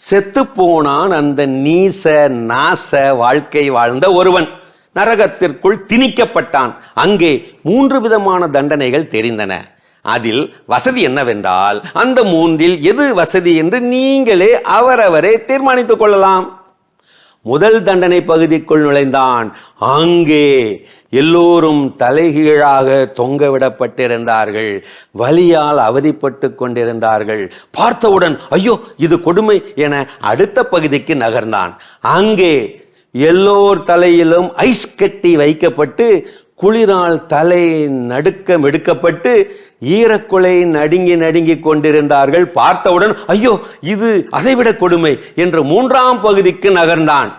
செத்து போனான் அந்த நீச நாச வாழ்க்கை வாழ்ந்த ஒருவன். நரகத்திற்குள் திணிக்கப்பட்டான். அங்கே 3 விதமான தண்டனைகள் தெரிந்தன. அதில் வசதி என்னவென்றால், அந்த 3இல் எது வசதி என்று நீங்களே அவரவரே தீர்மானித்துக் கொள்ளலாம். முதல் தண்டனை பகுதிக்குள் நுழைந்தான். அங்கே எல்லோரும் தலைகீழாக தொங்கவிடப்பட்டிருந்தார்கள். வலியால் அவதிப்பட்டு கொண்டிருந்தார்கள். பார்த்தவுடன் ஐயோ இது கொடுமை என அடுத்த பகுதிக்கு நகர்ந்தான். அங்கே எல்லோர் தலையிலும் ஐஸ் கட்டி வைக்கப்பட்டு குளிரால் தலை நடுக்கம் எடுக்கப்பட்டு ஈரக்குலை நடுங்கி கொண்டிருந்தார்கள். பார்த்தவுடன் ஐயோ இது அதைவிட கொடுமை என்று 3ஆம் பகுதிக்கு நகர்ந்தான்.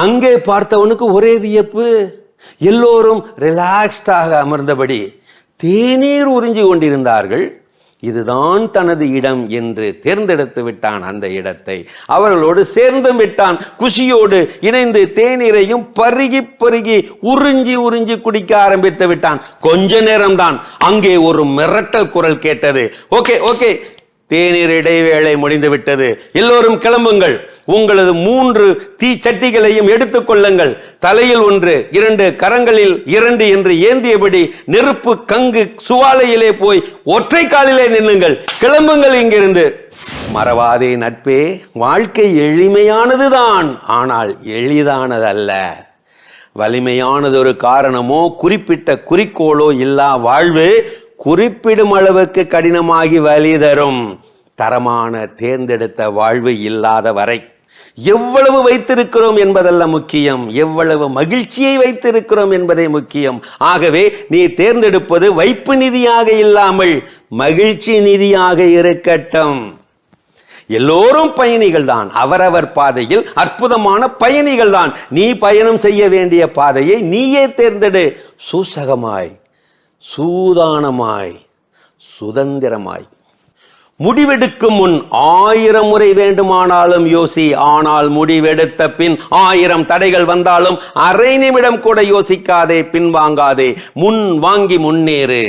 அங்கே பார்த்தவனுக்கு ஒரே வியப்பு. எல்லோரும் ரிலாக்ஸ்டாக அமர்ந்தபடி தேநீர் உறிஞ்சி கொண்டிருந்தார்கள். இதுதான் தனது இடம் என்று தேர்ந்தெடுத்து விட்டான். அந்த இடத்தை அவர்களோடு சேர்ந்து விட்டான். குஷியோடு இணைந்து தேநீரையும் பருகி உறிஞ்சி குடிக்க ஆரம்பித்து விட்டான். கொஞ்ச நேரம்தான் அங்கே ஒரு மிரட்டல் குரல் கேட்டது. ஓகே தேநீர் இடைவேளை முடிந்து விட்டது. எல்லோரும் கிளம்புங்கள். உங்களது 3 தீச்சட்டிகளையும் எடுத்துக் கொள்ளுங்கள். தலையில் 1, 2, கரங்களில் 2 என்று ஏந்தியபடி நெருப்பு கங்கு சுவாலையிலே போய் ஒற்றை காலிலே நில்லுங்கள். கிளம்புங்கள் இங்கிருந்து. மறவாதே நட்பே, வாழ்க்கை எளிமையானதுதான், ஆனால் எளிதானதல்ல. வலிமையானது ஒரு காரணமோ குறிப்பிட்ட குறிக்கோளோ இல்லா வாழ்வு குறிப்பிடும் அளவுக்கு கடினமாகி வலி தரும். தரமான தேர்ந்தெடுத்த வாழ்வு இல்லாத வரை எவ்வளவு வைத்திருக்கிறோம் என்பதல்ல முக்கியம், எவ்வளவு மகிழ்ச்சியை வைத்திருக்கிறோம் என்பதே முக்கியம். ஆகவே நீ தேர்ந்தெடுப்பது வைப்பு நிதியாக இல்லாமல் மகிழ்ச்சி நிதியாக இருக்கட்டும். எல்லோரும் பயணிகள் தான், அவரவர் பாதையில் அற்புதமான பயணிகள் தான். நீ பயணம் செய்ய வேண்டிய பாதையை நீயே தேர்ந்தெடு. சூசகமாய், சூதானமாய், சுதந்திரமாய். முடிவெடுக்கும் முன் 1000 முறை வேண்டுமானாலும் யோசி. ஆனால் முடிவெடுத்த பின் 1000 தடைகள் வந்தாலும் அரை நிமிடம் கூட யோசிக்காதே, பின்வாங்காதே. முன் வாங்கி முன்னேறு.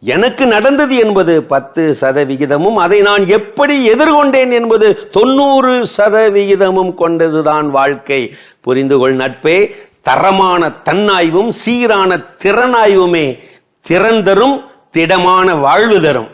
எனக்கு நடந்தது என்பது 10% அதை நான் எப்படி எதிர்கொண்டேன் என்பது 90% கொண்டதுதான் வாழ்க்கை. புரிந்துகொள் நட்பே, தரமான தன்னாய்வும் சீரான திறனாய்வுமே திறன் தரும், திடமான வாழ்வு தரும்.